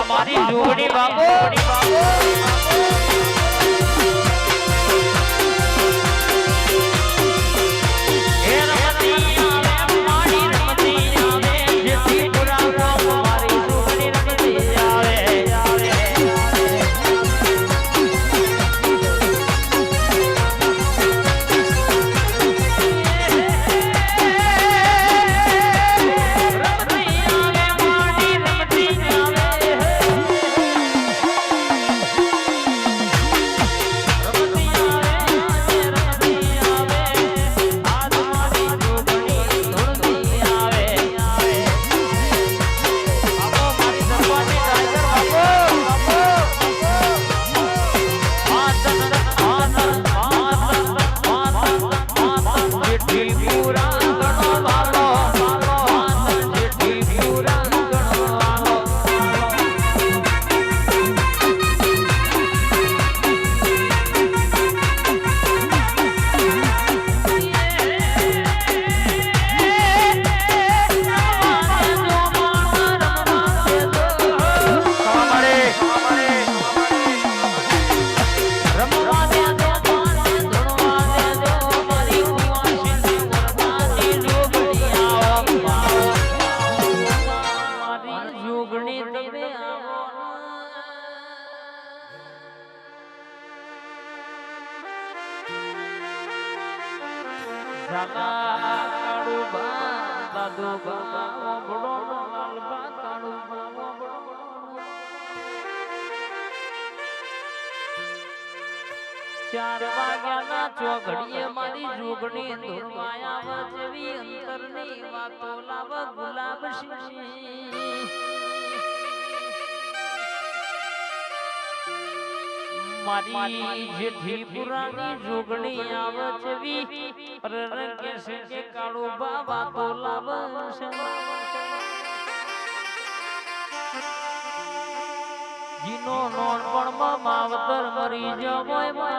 મારી જોડી બાબો ચાર વાગ્યાના ચોઘડીએ મારી જોગણી ધૂળવાયા વજવી અંતરની વાતો લાવ ગુલાબ મારી જેઠી પુરાની જોગણી આવજવી રંગે છે કે કાળો બાબા તો લાવ જીનો નોનપણમાં માવતર મરી જવાય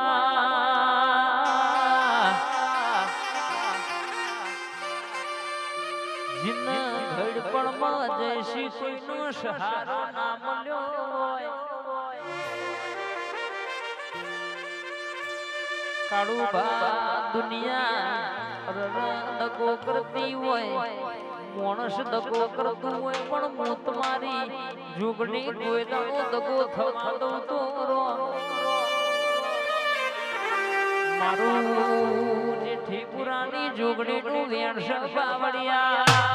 જીન ઘડપણમાં જયસી કોઈનો સહારો ના મળ્યો કાળુ બા દુનિયા દગો કરતી હોય માણસ દગો કરતું હોય પણ હું તમારી જોગણી કોઈ દાડો દગો થવા દઉં તો મારું જેઠી પુરાની જોગણી નું વેણસર બાવળિયા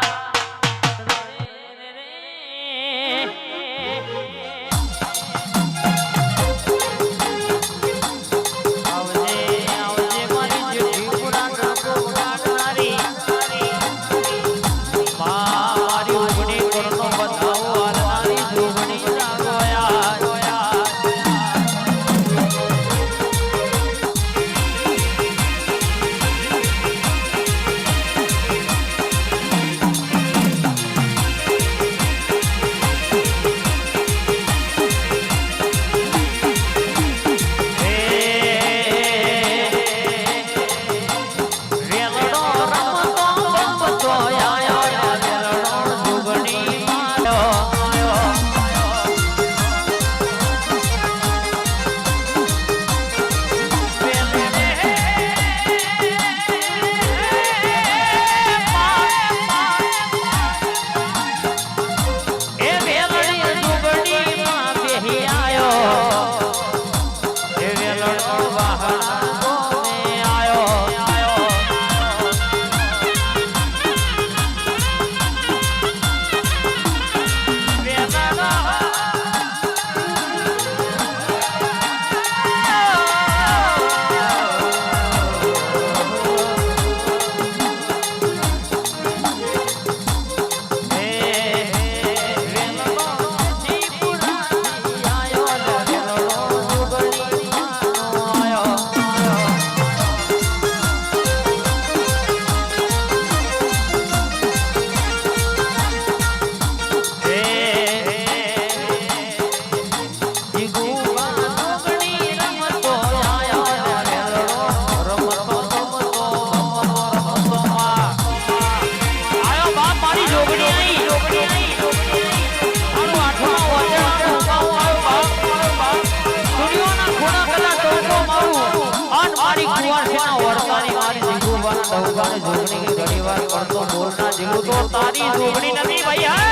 બાને જોગણી કે ઘણી વાર પડતો બોલના જેવું તો તારી જોગણી નથી ભાઈ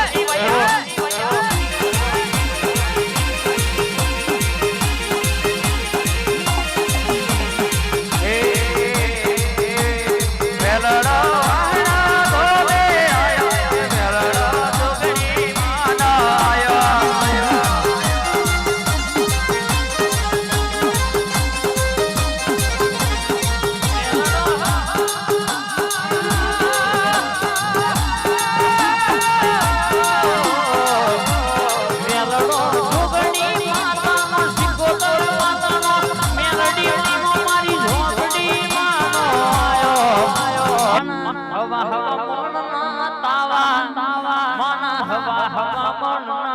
હવા હવા મન